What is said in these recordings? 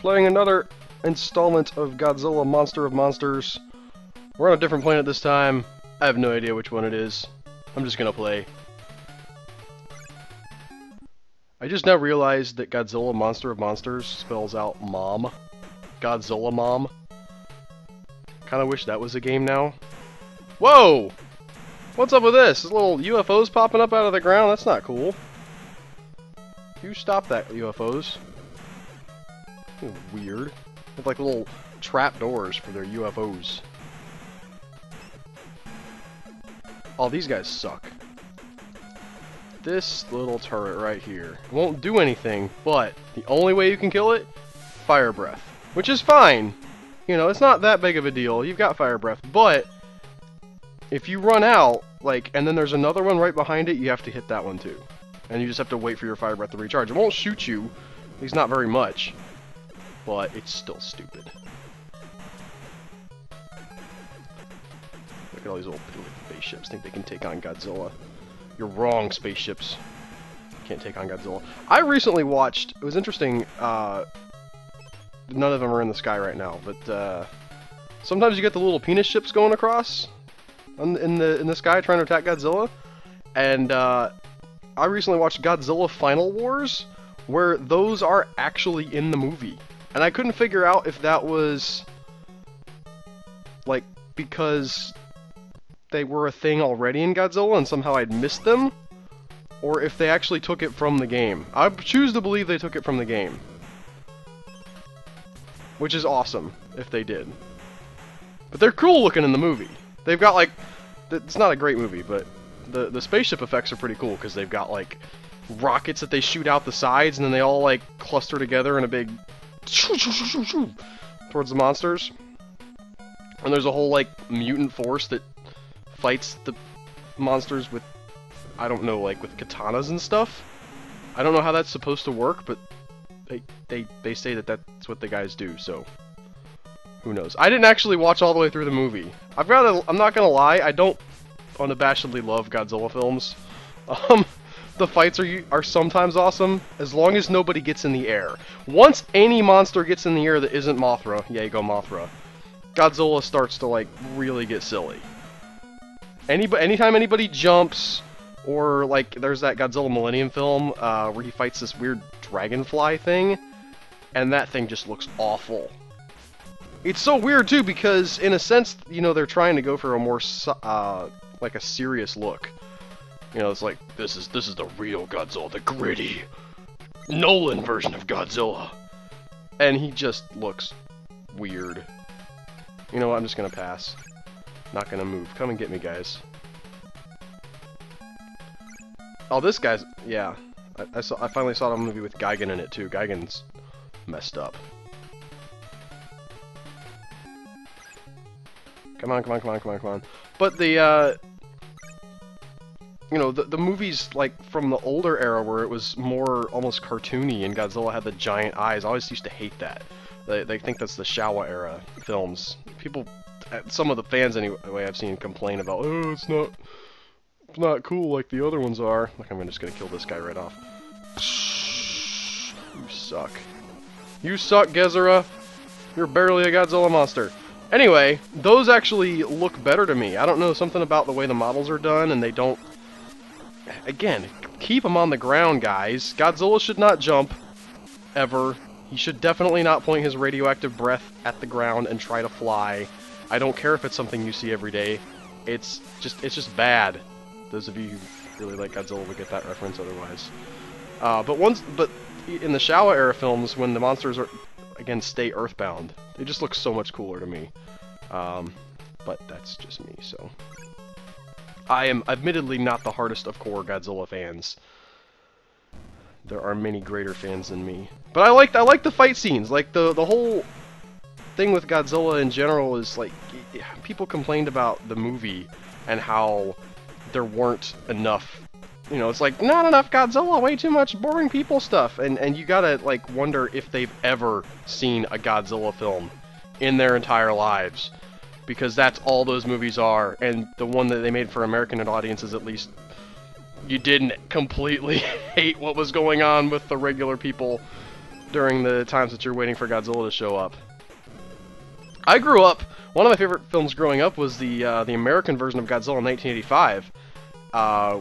playing another installment of Godzilla Monster of Monsters. We're on a different planet this time. I have no idea which one it is. I'm just gonna play. I just now realized that Godzilla Monster of Monsters spells out mom. Godzilla mom. Kinda wish that was a game now. Whoa! What's up with this? There's little UFOs popping up out of the ground? That's not cool. You stop that, UFOs. Weird. They have like little trap doors for their UFOs. Oh, these guys suck. This little turret right here won't do anything, but the only way you can kill it, fire breath. Which is fine. You know, it's not that big of a deal. You've got fire breath, but if you run out, like, and then there's another one right behind it, you have to hit that one too. And you just have to wait for your fire breath to recharge. It won't shoot you, at least not very much, but it's still stupid. Look at all these little spaceships think they can take on Godzilla. You're wrong, spaceships. Can't take on Godzilla. I recently watched, it was interesting, none of them are in the sky right now, but sometimes you get the little penis ships going across in the sky trying to attack Godzilla, and I recently watched Godzilla Final Wars, where those are actually in the movie, and I couldn't figure out if that was like because they were a thing already in Godzilla and somehow I'd missed them, or if they actually took it from the game. I choose to believe they took it from the game, which is awesome if they did. But they're cool looking in the movie. They've got like, it's not a great movie, but the spaceship effects are pretty cool because they've got like rockets that they shoot out the sides and then they all like cluster together in a big towards the monsters. And there's a whole like mutant force that fights the monsters with, I don't know, like with katanas and stuff. I don't know how that's supposed to work, but they say that that's what the guys do, so who knows. I didn't actually watch all the way through the movie. I'm not gonna lie, I don't unabashedly love Godzilla films. The fights are sometimes awesome, as long as nobody gets in the air. Once any monster gets in the air that isn't Mothra, yeah, you go Mothra, Godzilla starts to like really get silly. Anytime anybody jumps, or like there's that Godzilla Millennium film where he fights this weird dragonfly thing, and that thing just looks awful. It's so weird too because in a sense, you know, they're trying to go for a more like a serious look. You know, it's like this is the real Godzilla, the gritty Nolan version of Godzilla, and he just looks weird. You know what? I'm just gonna pass. Not gonna move. Come and get me, guys. Oh, this guy's... yeah. I finally saw a movie with Gigan in it, too. Gigan's messed up. Come on, come on, come on, come on, come on. But the, you know, the movies, like, from the older era where it was more almost cartoony and Godzilla had the giant eyes, I always used to hate that. They think that's the Showa era films. People... some of the fans, anyway, I've seen complain about, oh, it's not cool like the other ones are. Like, I'm just gonna kill this guy right off. You suck. You suck, Gezera. You're barely a Godzilla monster. Anyway, those actually look better to me. I don't know, something about the way the models are done, and they don't... Again, keep them on the ground, guys. Godzilla should not jump, ever. He should definitely not point his radioactive breath at the ground and try to fly. I don't care if it's something you see every day. It's just bad. Those of you who really like Godzilla will get that reference otherwise. But in the Showa era films, when the monsters are again stay earthbound, they just look so much cooler to me. But that's just me. So I am admittedly not the hardest of core Godzilla fans. There are many greater fans than me. But I like the fight scenes. Like the whole thing with Godzilla in general is like, people complained about the movie and how there weren't enough, you know, it's like, not enough Godzilla, way too much boring people stuff, and you gotta like wonder if they've ever seen a Godzilla film in their entire lives, because that's all those movies are, and the one that they made for American audiences, at least, you didn't completely hate what was going on with the regular people during the times that you're waiting for Godzilla to show up. I grew up, one of my favorite films growing up was the American version of Godzilla in 1985,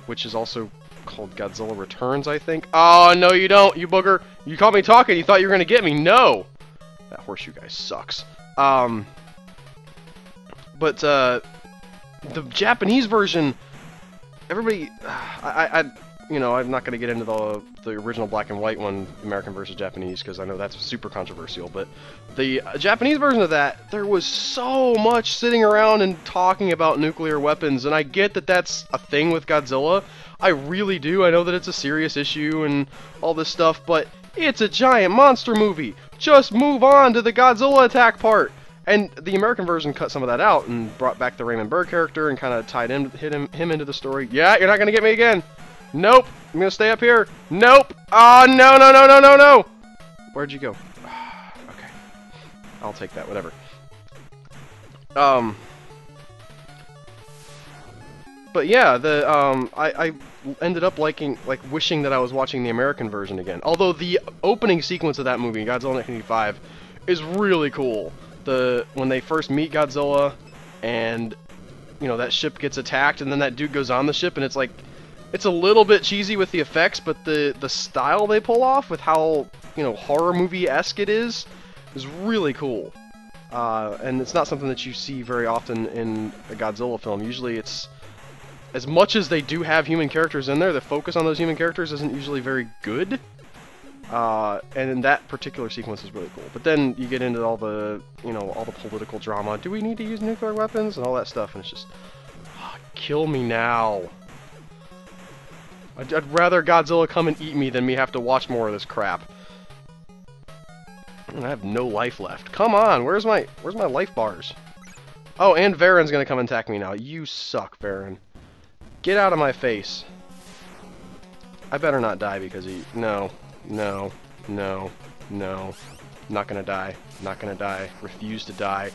which is also called Godzilla Returns, I think. Oh, no you don't, you booger. You caught me talking, you thought you were gonna get me. No! That horseshoe guy sucks. But, the Japanese version, everybody, you know, I'm not going to get into the original black and white one, American versus Japanese, because I know that's super controversial, but the Japanese version of that, there was so much sitting around and talking about nuclear weapons, and I get that that's a thing with Godzilla. I really do. I know that it's a serious issue and all this stuff, but it's a giant monster movie. Just move on to the Godzilla attack part. And the American version cut some of that out and brought back the Raymond Burr character and kind of tied him into the story. Yeah, you're not going to get me again. Nope. I'm going to stay up here. Nope. Oh, no, no, no, no, no, no. Where'd you go? Okay. I'll take that, whatever. But yeah, I ended up wishing that I was watching the American version again. Although the opening sequence of that movie, Godzilla 1985, is really cool. When they first meet Godzilla, and you know that ship gets attacked, and then that dude goes on the ship, and it's like, it's a little bit cheesy with the effects, but the style they pull off with how, you know, horror movie-esque it is really cool. And it's not something that you see very often in a Godzilla film. Usually it's, as much as they do have human characters in there, the focus on those human characters isn't usually very good. And in that particular sequence is really cool. But then you get into all the, you know, all the political drama. Do we need to use nuclear weapons? And all that stuff, and it's just, kill me now. I'd rather Godzilla come and eat me than me have to watch more of this crap. I have no life left. Come on, where's my life bars? Oh, and Varen's gonna come and attack me now. You suck, Varen. Get out of my face. I better not die because he... No. No. No. No. Not gonna die. Not gonna die. Refuse to die.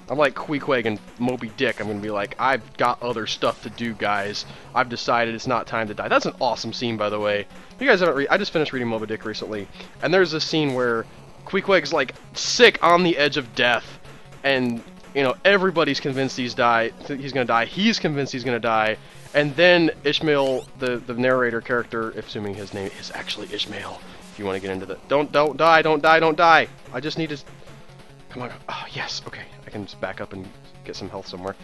I'm like Queequeg and Moby Dick. I'm gonna be like, I've got other stuff to do, guys. I've decided it's not time to die. That's an awesome scene, by the way. You guys haven't I just finished reading Moby Dick recently, and there's a scene where Queequeg's like sick on the edge of death, and you know everybody's convinced he's gonna die. He's convinced he's gonna die, and then Ishmael, the narrator character, assuming his name is actually Ishmael, if you want to get into that. Don't die, don't die, don't die. I just need to. Come on. Oh yes. Okay. I can just back up and get some health somewhere.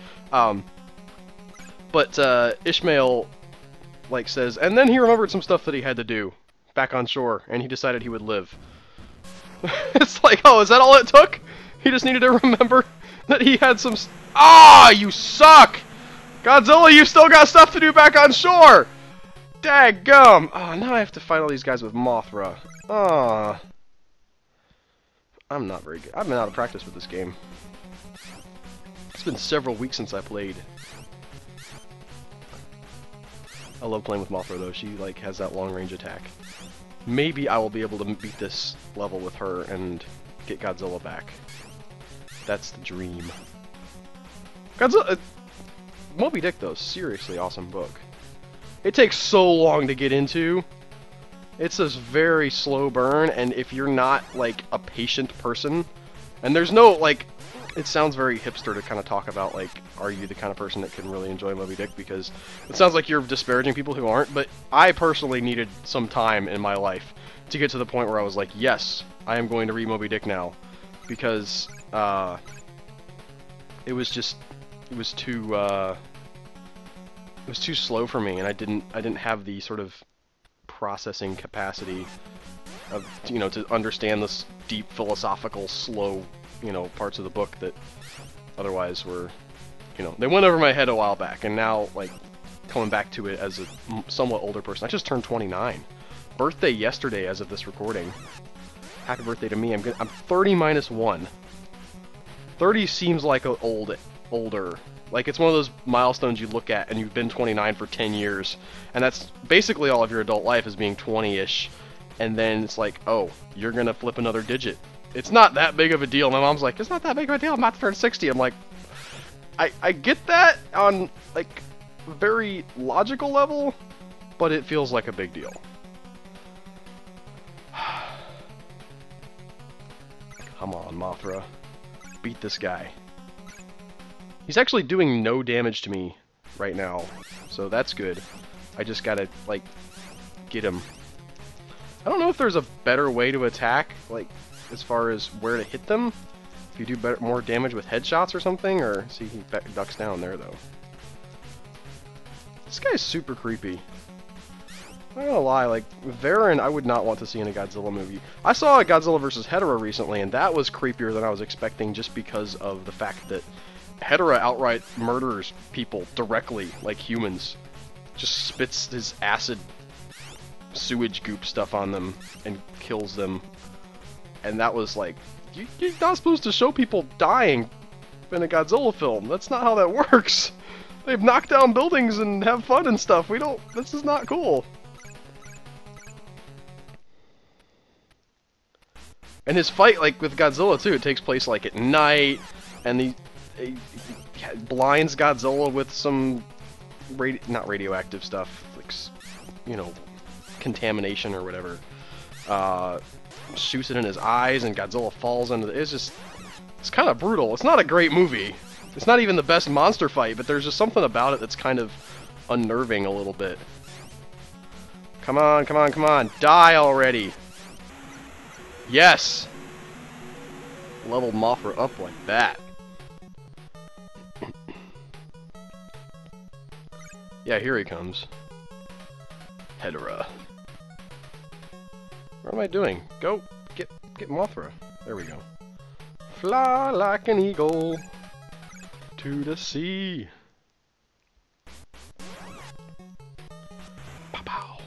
But Ishmael like says, and then he remembered some stuff that he had to do back on shore, and he decided he would live. It's like, oh, is that all it took? He just needed to remember that he had some. Ah, you suck, Godzilla! You still got stuff to do back on shore. Daggum! Oh, now I have to fight all these guys with Mothra. Ah. I'm not very good. I've been out of practice with this game. It's been several weeks since I played. I love playing with Mothra though. She like has that long range attack. Maybe I will be able to beat this level with her and get Godzilla back. That's the dream. Godzilla... Moby Dick though, seriously awesome book. It takes so long to get into. It's this very slow burn, and if you're not, like, a patient person, and there's no, like, it sounds very hipster to kind of talk about, like, are you the kind of person that can really enjoy Moby Dick, because it sounds like you're disparaging people who aren't, but I personally needed some time in my life to get to the point where I was like, yes, I am going to read Moby Dick now, because, it was too slow for me, and I didn't have the sort of processing capacity of, you know, to understand this deep philosophical, slow, you know, parts of the book that otherwise were, you know, they went over my head a while back, and now, like, coming back to it as a somewhat older person. I just turned 29. Birthday yesterday as of this recording. Happy birthday to me. I'm 30 minus 1. 30 seems like older. Like, it's one of those milestones you look at, and you've been 29 for 10 years, and that's basically all of your adult life is being 20-ish, and then it's like, oh, you're gonna flip another digit. It's not that big of a deal. My mom's like, it's not that big of a deal, I'm about to turn 60. I'm like, I get that on, like, a very logical level, but it feels like a big deal. Come on, Mothra. Beat this guy. He's actually doing no damage to me right now, so that's good. I just gotta, like, get him. I don't know if there's a better way to attack, like, as far as where to hit them. If you do better, more damage with headshots or something, or... See, he ducks down there, though. This guy's super creepy. I'm not gonna lie, like, Varan I would not want to see in a Godzilla movie. I saw a Godzilla vs. Hedorah recently, and that was creepier than I was expecting just because of the fact that Hedorah outright murders people directly, like humans. Just spits his acid sewage goop stuff on them and kills them. And that was like, you're not supposed to show people dying in a Godzilla film. That's not how that works. They've knocked down buildings and have fun and stuff. This is not cool. And his fight, like, with Godzilla, too, it takes place, like, at night, and he blinds Godzilla with some, not radioactive stuff, like, you know, contamination or whatever. Shoots it in his eyes, and Godzilla falls into the... It's kind of brutal. It's not a great movie. It's not even the best monster fight, but there's just something about it that's kind of unnerving a little bit. Come on, come on, come on. Die already. Yes! Level Mothra up like that. Yeah, here he comes. Hedorah. What am I doing? Go! Get Mothra. There we go. Fly like an eagle to the sea. Pow-pow.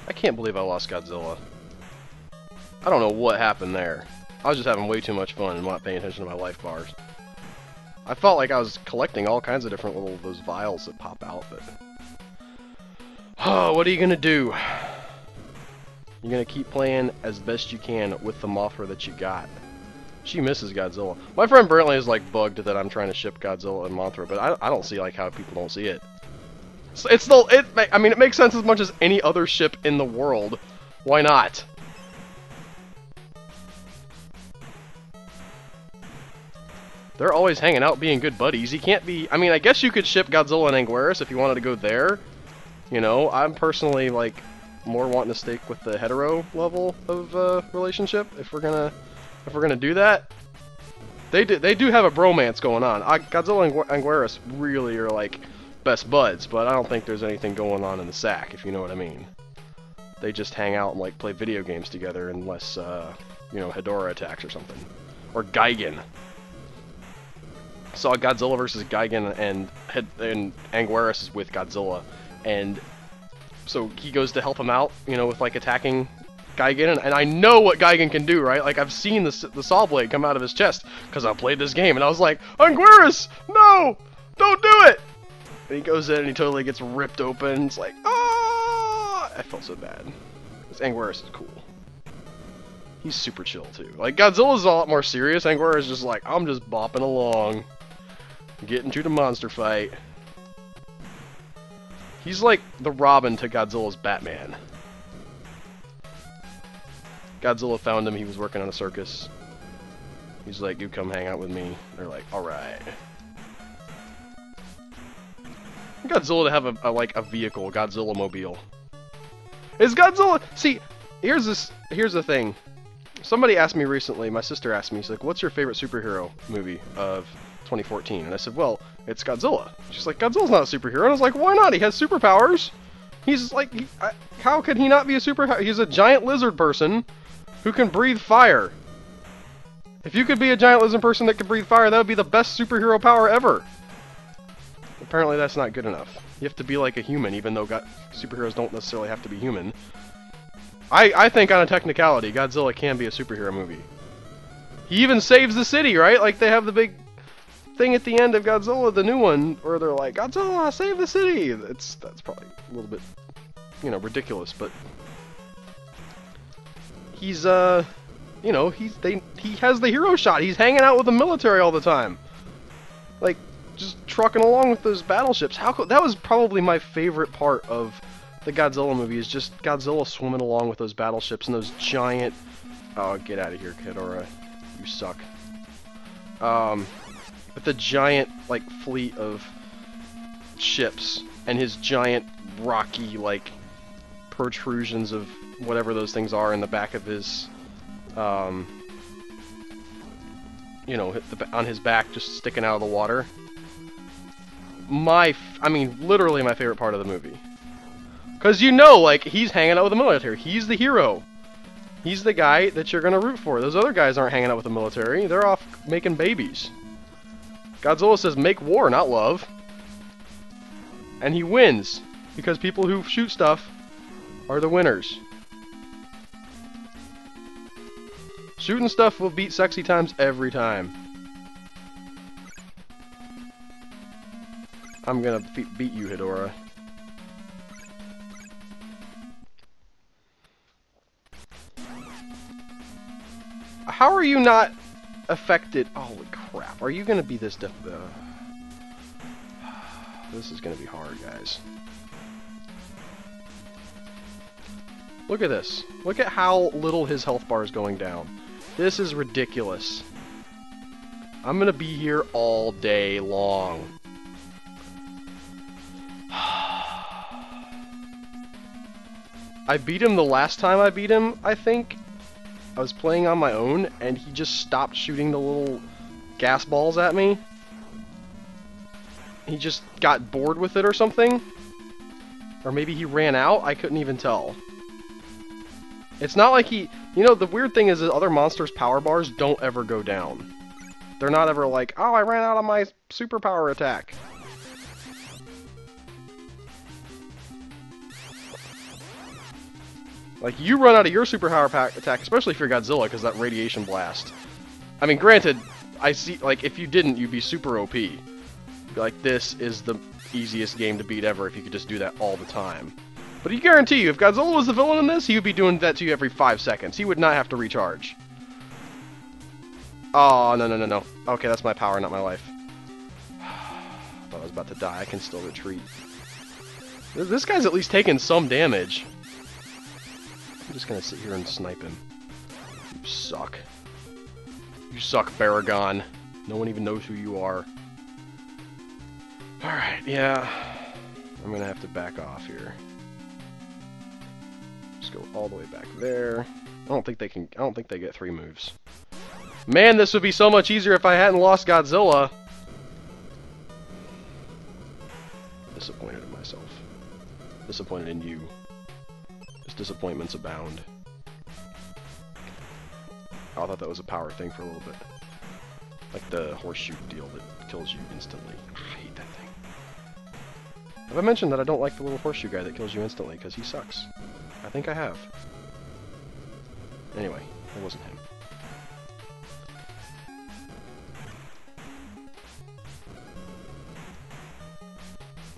I can't believe I lost Godzilla. I don't know what happened there. I was just having way too much fun and not paying attention to my life bars. I felt like I was collecting all kinds of different little those vials that pop out, but... Oh, what are you gonna do? You're gonna keep playing as best you can with the Mothra that you got. She misses Godzilla. My friend Brantley is like bugged that I'm trying to ship Godzilla and Mothra, but I don't see like how people don't see it. I mean, it makes sense as much as any other ship in the world. Why not? They're always hanging out being good buddies. He can't be... I mean, I guess you could ship Godzilla and Anguirus if you wanted to go there. You know, I'm personally, like, more wanting to stick with the hetero level of relationship if we're gonna do that. They do have a bromance going on. Godzilla and Anguirus really are, like, best buds, but I don't think there's anything going on in the sack, if you know what I mean. They just hang out and, like, play video games together unless, you know, Hedorah attacks or something. Or Gigan. Saw Godzilla versus Gigan, and Anguirus is with Godzilla, and so he goes to help him out, you know, with like attacking Gigan, and I know what Gigan can do, right? Like I've seen the saw blade come out of his chest because I played this game, and I was like, Anguirus, no, don't do it! And he goes in and he totally gets ripped open. It's like, ah! I felt so bad. This Anguirus is cool. He's super chill too. Like Godzilla's a lot more serious. Anguirus is just like, I'm just bopping along. Getting to the monster fight. He's like the Robin to Godzilla's Batman. Godzilla found him, he was working on a circus. He's like, you come hang out with me. They're like, alright. Godzilla to have a vehicle, Godzilla mobile. Is Godzilla... See, here's the thing. Somebody asked me recently, my sister asked me, she's like, what's your favorite superhero movie of 2014? And I said, well, it's Godzilla. She's like, Godzilla's not a superhero. And I was like, why not? He has superpowers. He's like, how could he not be a superhero? He's a giant lizard person who can breathe fire. If you could be a giant lizard person that could breathe fire, that would be the best superhero power ever. Apparently that's not good enough. You have to be like a human, even though superheroes don't necessarily have to be human. I think on a technicality, Godzilla can be a superhero movie. He even saves the city, right? Like, they have the big thing at the end of Godzilla, the new one, where they're like, Godzilla, save the city! That's probably a little bit, you know, ridiculous, but... He's, you know, he has the hero shot. He's hanging out with the military all the time. Like, just trucking along with those battleships. That was probably my favorite part of the Godzilla movie, is just Godzilla swimming along with those battleships and those giant... Oh, get out of here, Ghidorah. You suck. With the giant, like, fleet of ships and his giant rocky, like, protrusions of whatever those things are in the back of his, you know, on his back, just sticking out of the water. I mean, literally my favorite part of the movie. Because you know, like, he's hanging out with the military. He's the hero. He's the guy that you're gonna root for. Those other guys aren't hanging out with the military. They're off making babies. Godzilla says, make war, not love. And he wins. Because people who shoot stuff are the winners. Shooting stuff will beat sexy times every time. I'm gonna beat you, Ghidorah. How are you not affected? Holy crap. Are you gonna be this This is gonna be hard, guys. Look at this. Look at how little his health bar is going down. This is ridiculous. I'm gonna be here all day long. I beat him the last time I beat him, I think. I was playing on my own, and he just stopped shooting the little gas balls at me. He just got bored with it or something. Or maybe he ran out, I couldn't even tell. It's not like he... You know, the weird thing is that other monsters' power bars don't ever go down. They're not ever like, oh, I ran out of my superpower attack. Like, you run out of your superpower attack, especially if you're Godzilla, because that radiation blast. I mean, granted, I see, like, if you didn't, you'd be super OP. You'd be like, this is the easiest game to beat ever if you could just do that all the time. But I guarantee you, if Godzilla was the villain in this, he would be doing that to you every 5 seconds. He would not have to recharge. Oh, no, no, no, no. Okay, that's my power, not my life. I thought I was about to die. I can still retreat. This guy's at least taking some damage. I'm just gonna sit here and snipe him. You suck. You suck, Baragon. No one even knows who you are. Alright, yeah. I'm gonna have to back off here. Just go all the way back there. I don't think they get 3 moves. Man, this would be so much easier if I hadn't lost Godzilla. Disappointed in myself. Disappointed in you. Disappointments abound. Oh, I thought that was a power thing for a little bit. Like the horseshoe deal that kills you instantly. I hate that thing. Have I mentioned that I don't like the little horseshoe guy that kills you instantly because he sucks? I think I have. Anyway, it wasn't him.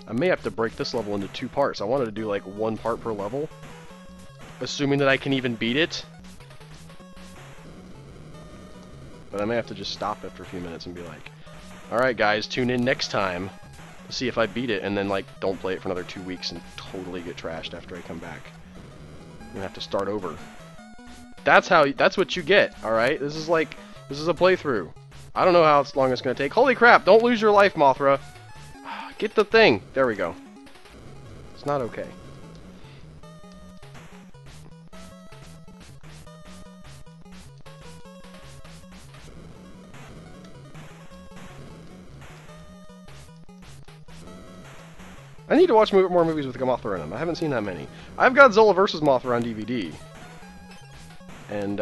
I may have to break this level into 2 parts. I wanted to do like 1 part per level. Assuming that I can even beat it. But I may have to just stop after a few minutes and be like, alright guys, tune in next time to see if I beat it, and then like don't play it for another 2 weeks and totally get trashed after I come back. I'm gonna have to start over. That's what you get, alright? This is a playthrough. I don't know how long it's gonna take. Holy crap, don't lose your life, Mothra. Get the thing. There we go. It's not okay. I need to watch more movies with Mothra in them. I haven't seen that many. I've got Godzilla vs. Mothra on DVD. And,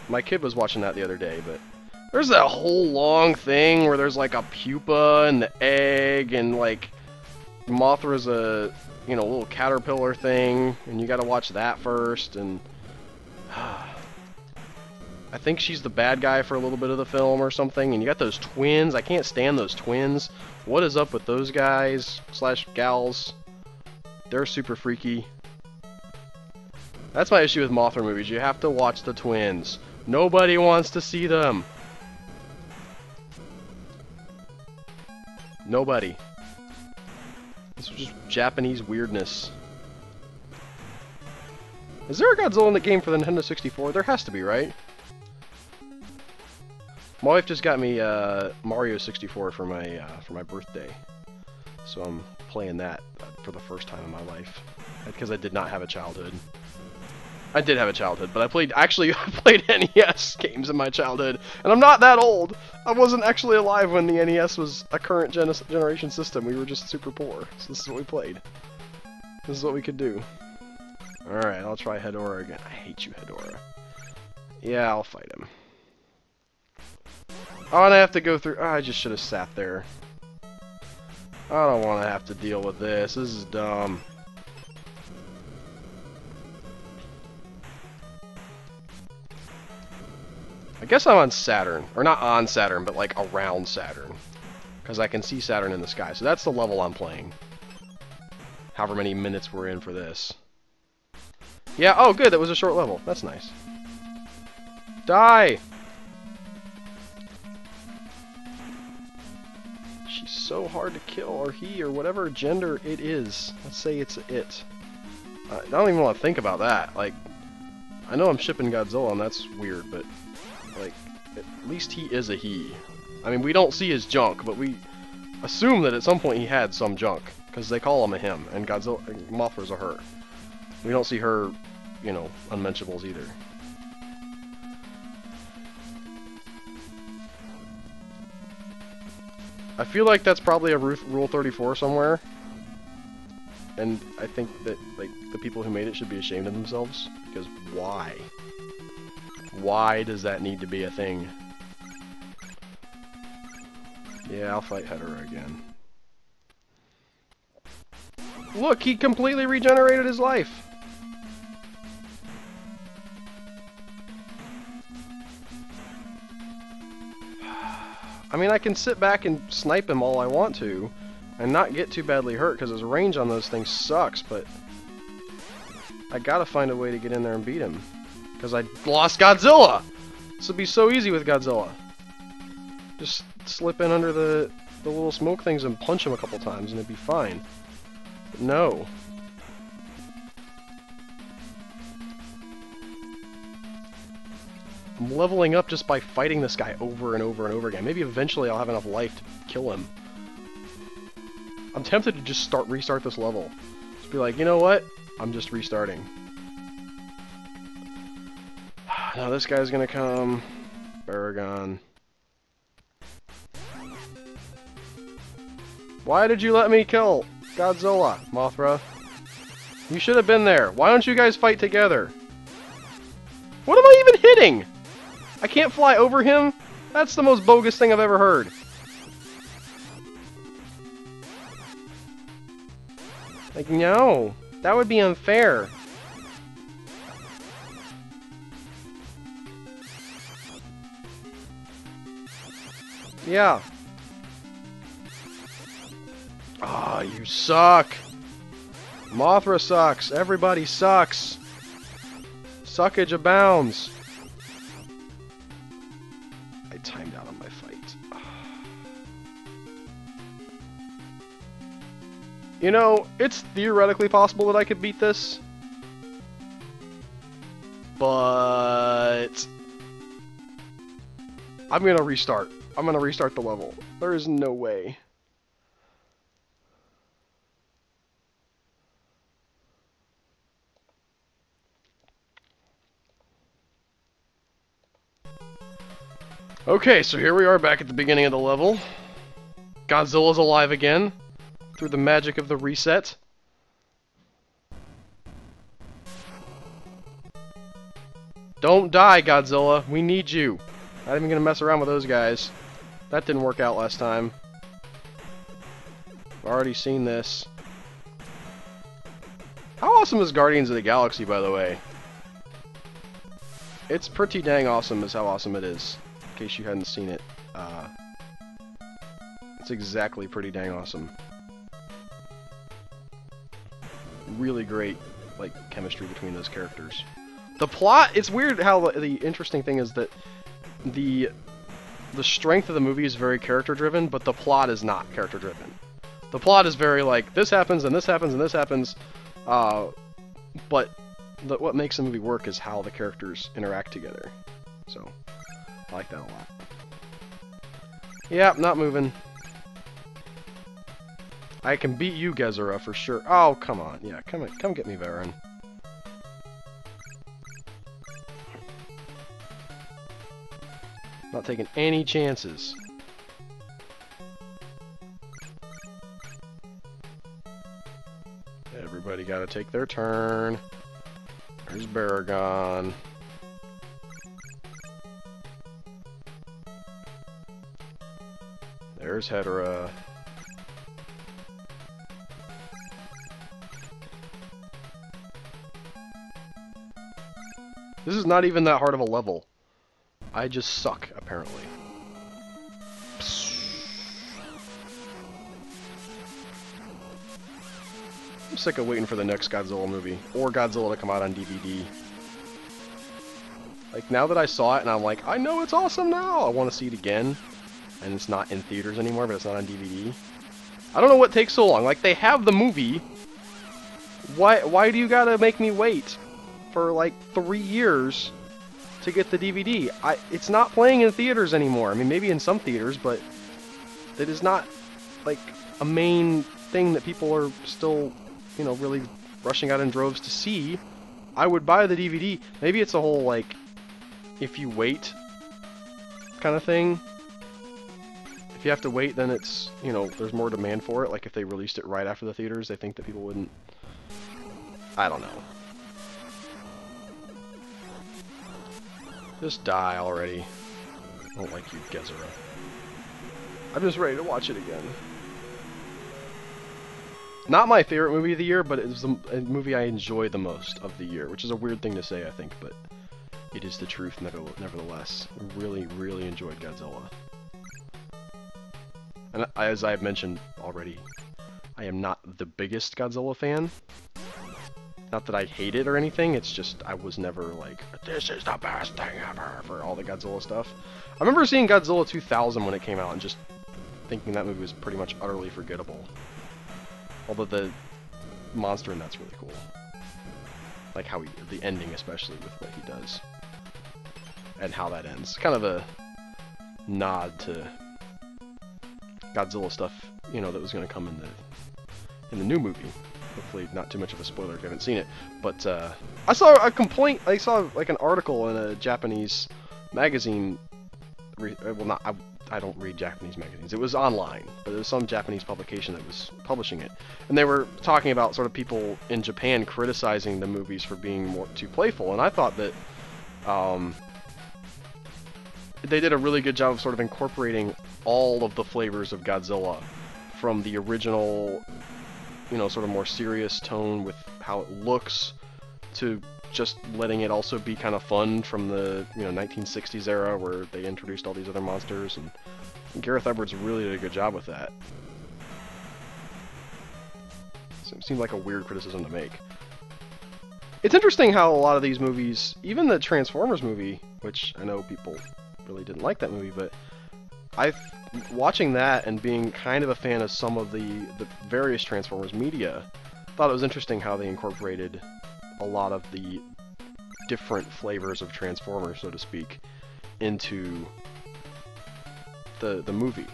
my kid was watching that the other day, but... There's that whole long thing where there's, like, a pupa and the egg, and, like... Mothra's a, you know, little caterpillar thing, and you gotta watch that first, and... I think she's the bad guy for a little bit of the film or something, and you got those twins. I can't stand those twins. What is up with those guys / gals? They're super freaky. That's my issue with Mothra movies. You have to watch the twins. Nobody wants to see them. Nobody. This was just Japanese weirdness. Is there a Godzilla in the game for the Nintendo 64? There has to be, right? My wife just got me Mario 64 for my birthday, so I'm playing that for the first time in my life because I did not have a childhood. I did have a childhood, but I played NES games in my childhood, and I'm not that old. I wasn't actually alive when the NES was a current generation system. We were just super poor, so this is what we played. This is what we could do. Alright, I'll try Hedorah again. I hate you, Hedorah. Yeah, I'll fight him. Oh, and I have to go through... Oh, I just should have sat there. I don't want to have to deal with this. This is dumb. I guess I'm on Saturn. Or not on Saturn, but like around Saturn. Because I can see Saturn in the sky. So that's the level I'm playing. However many minutes we're in for this. Yeah, oh good, that was a short level. That's nice. Die! She's so hard to kill, or he, or whatever gender it is. Let's say it's it. I don't even want to think about that. Like, I know I'm shipping Godzilla, and that's weird, but... like, at least he is a he. I mean, we don't see his junk, but we assume that at some point he had some junk, because they call him a him, and Godzilla, Mothra's a her. We don't see her, you know, unmentionables either. I feel like that's probably a Rule 34 somewhere, and I think that, like, the people who made it should be ashamed of themselves, because why? Why does that need to be a thing? Yeah, I'll fight Hedorah again. Look, he completely regenerated his life! I mean, I can sit back and snipe him all I want to, and not get too badly hurt, because his range on those things sucks, but... I gotta find a way to get in there and beat him. Because I lost Godzilla! This would be so easy with Godzilla. Just slip in under the little smoke things and punch him a couple times and it'd be fine. But no. I'm leveling up just by fighting this guy over and over and over again. Maybe eventually I'll have enough life to kill him. I'm tempted to just restart this level. Just be like, you know what? I'm just restarting. Now this guy's gonna come. Baragon. Why did you let me kill Godzilla, Mothra? You should have been there. Why don't you guys fight together? What am I even hitting? I can't fly over him? That's the most bogus thing I've ever heard. Like, no. That would be unfair. Yeah. Ah, you suck. Mothra sucks. Everybody sucks. Suckage abounds. I timed out on my fight. You know, it's theoretically possible that I could beat this. But... I'm gonna restart. I'm gonna restart the level. There is no way. Okay, so here we are back at the beginning of the level. Godzilla's alive again, through the magic of the reset. Don't die, Godzilla. We need you. Not even gonna mess around with those guys. That didn't work out last time. I've already seen this. How awesome is Guardians of the Galaxy, by the way? It's pretty dang awesome is how awesome it is. In case you hadn't seen it. It's exactly pretty dang awesome. Really great, like, chemistry between those characters. The plot, it's weird how the interesting thing is that the the strength of the movie is very character-driven, but the plot is not character-driven. The plot is very like, this happens, and this happens, and this happens, but what makes the movie work is how the characters interact together. So, I like that a lot. Yeah, not moving. I can beat you, Gezura, for sure. Oh, come on. Yeah, come get me, Varen. Not taking any chances. Everybody gotta take their turn. There's Baragon. There's Hedera. This is not even that hard of a level. I just suck, apparently. I'm sick of waiting for the next Godzilla movie, or Godzilla to come out on DVD. Like, now that I saw it and I'm like, I know it's awesome now! I want to see it again. And it's not in theaters anymore, but it's not on DVD. I don't know what takes so long. Like, they have the movie. Why do you gotta make me wait for, like, 3 years to get the DVD? It's not playing in theaters anymore. I mean, maybe in some theaters, but it is not, like, a main thing that people are still, you know, really rushing out in droves to see. I would buy the DVD. Maybe it's a whole, like, if you wait kind of thing. If you have to wait, then it's, you know, there's more demand for it. Like, if they released it right after the theaters, they think that people wouldn't... I don't know. Just die already. I don't like you, Gezura. I'm just ready to watch it again. Not my favorite movie of the year, but it was the movie I enjoy the most of the year, which is a weird thing to say, I think, but it is the truth nevertheless. I really, really enjoyed Godzilla. And as I've mentioned already, I am not the biggest Godzilla fan. Not that I hate it or anything, it's just I was never like, this is the best thing ever for all the Godzilla stuff. I remember seeing Godzilla 2000 when it came out and just thinking that movie was pretty much utterly forgettable. Although the monster in that's really cool. Like how the ending especially with what he does. And how that ends. Kind of a nod to Godzilla stuff, you know, that was going to come in the new movie. Hopefully not too much of a spoiler if you haven't seen it. But I saw a complaint, I saw like an article in a Japanese magazine. Well, not, I don't read Japanese magazines. It was online, but it was some Japanese publication that was publishing it. And they were talking about sort of people in Japan criticizing the movies for being more too playful. And I thought that they did a really good job of sort of incorporating all of the flavors of Godzilla, from the original, you know, sort of more serious tone with how it looks, to just letting it also be kind of fun from the, you know, 1960s era where they introduced all these other monsters, and Gareth Edwards really did a good job with that. So it seemed like a weird criticism to make. It's interesting how a lot of these movies, even the Transformers movie, which I know people really didn't like that movie, but watching that and being kind of a fan of some of the various Transformers media, thought it was interesting how they incorporated a lot of the different flavors of Transformers, so to speak, into the movie.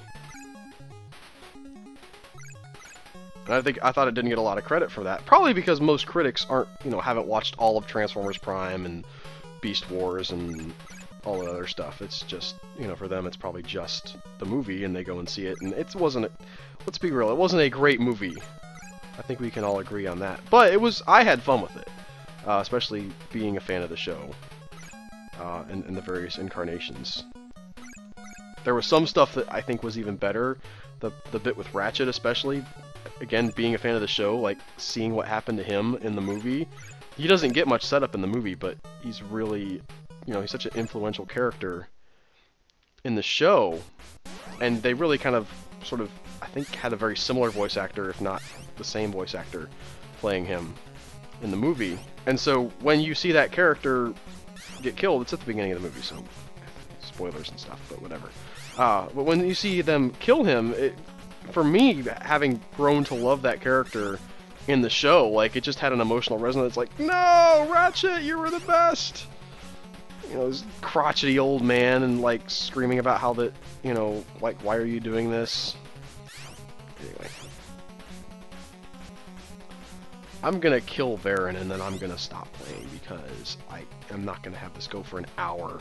And I thought it didn't get a lot of credit for that, probably because most critics haven't watched all of Transformers Prime and Beast Wars and all the other stuff. It's just, you know, for them it's probably just the movie and they go and see it, and let's be real, it wasn't a great movie. I think we can all agree on that. But I had fun with it, especially being a fan of the show, and the various incarnations. There was some stuff that I think was even better. The bit with Ratchet especially, again, being a fan of the show, like seeing what happened to him in the movie. He doesn't get much setup in the movie, but he's really, you know, he's such an influential character in the show, and they really kind of, sort of, I think, had a very similar voice actor, if not the same voice actor, playing him in the movie. And so when you see that character get killed, it's at the beginning of the movie, so spoilers and stuff, but whatever. But when you see them kill him, for me, having grown to love that character in the show, like, it just had an emotional resonance, like, no, Ratchet, you were the best! You know, this crotchety old man, and, like, screaming about how that, you know, like, why are you doing this? Anyway. I'm gonna kill Varen, and then I'm gonna stop playing, because I am not gonna have this go for an hour.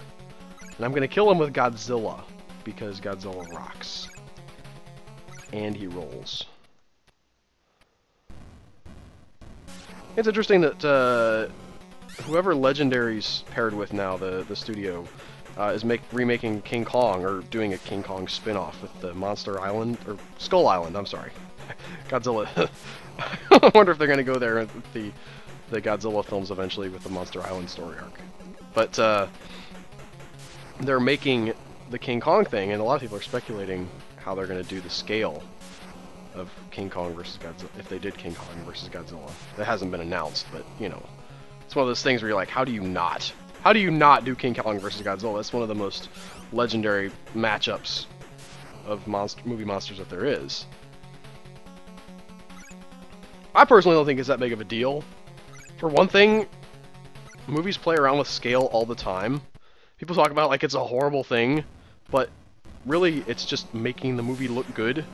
And I'm gonna kill him with Godzilla, because Godzilla rocks. And he rolls. It's interesting that whoever Legendary's paired with now, the studio, is remaking King Kong, or doing a King Kong spin-off with the Monster Island, or Skull Island, I'm sorry. Godzilla. I wonder if they're going to go there with the Godzilla films eventually with the Monster Island story arc. But they're making the King Kong thing, and a lot of people are speculating how they're going to do the scale of King Kong versus Godzilla, if they did King Kong versus Godzilla. That hasn't been announced, but, you know, it's one of those things where you're like, how do you not do King Kong versus Godzilla? That's one of the most legendary matchups of movie monsters that there is. I personally don't think it's that big of a deal. For one thing, movies play around with scale all the time. People talk about it like it's a horrible thing, but really it's just making the movie look good.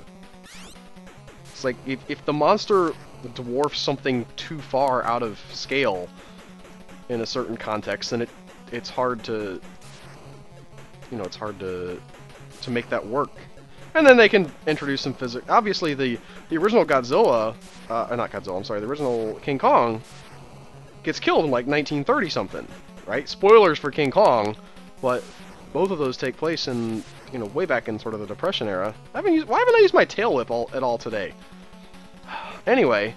It's like, if the monster dwarfs something too far out of scale in a certain context, then it's hard to, you know, it's hard to make that work. And then they can introduce some physics. Obviously, the original Godzilla, not Godzilla, I'm sorry, the original King Kong gets killed in like 1930 something, right? Spoilers for King Kong, but both of those take place in, you know, way back in sort of the Depression era. Why haven't I used my tail whip at all today? Anyway,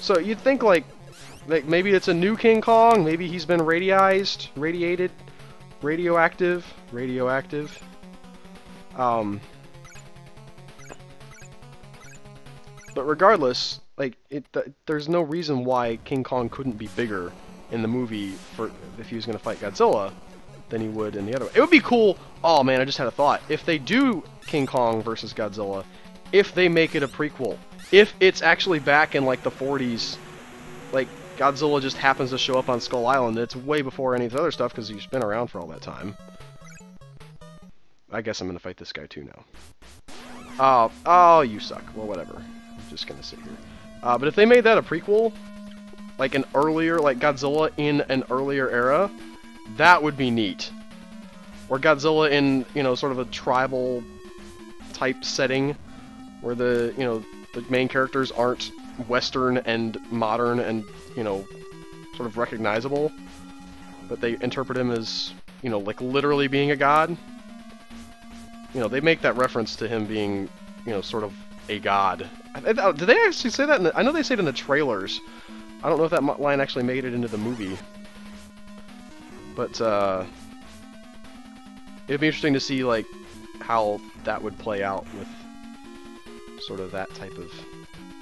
so you'd think like maybe it's a new King Kong, maybe he's been radioactive. But regardless, like, there's no reason why King Kong couldn't be bigger in the movie if he was going to fight Godzilla than he would in the other way. It would be cool. Oh man, I just had a thought. If they do King Kong versus Godzilla, if they make it a prequel, if it's actually back in like the 40s, like Godzilla just happens to show up on Skull Island, it's way before any of the other stuff because he's been around for all that time. I guess I'm going to fight this guy too now. Oh, you suck. Well, whatever. I'm just going to sit here. But if they made that a prequel, like an earlier, like Godzilla in an earlier era, that would be neat. Or Godzilla in, you know, sort of a tribal type setting, where the main characters aren't Western and modern and, you know, sort of recognizable, but they interpret him as, you know, like literally being a god. You know, they make that reference to him being, you know, sort of a god. Did they actually say that? I know they say it in the trailers. I don't know if that line actually made it into the movie. But, it'd be interesting to see, like, how that would play out with sort of that type of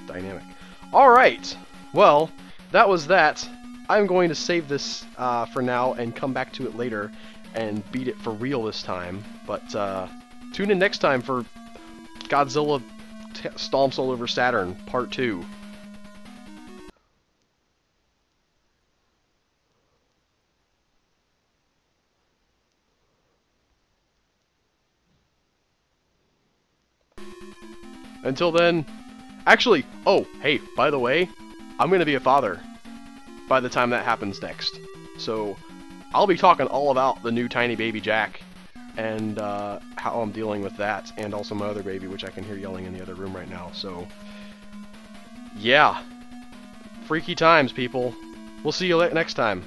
dynamic. Alright! Well, that was that. I'm going to save this for now and come back to it later and beat it for real this time. But, tune in next time for Godzilla Stomps All Over Saturn, Part 2. Until then, actually, oh, hey, by the way, I'm going to be a father by the time that happens next. So, I'll be talking all about the new tiny baby Jack and how I'm dealing with that, and also my other baby, which I can hear yelling in the other room right now. So, yeah, freaky times, people. We'll see you next time.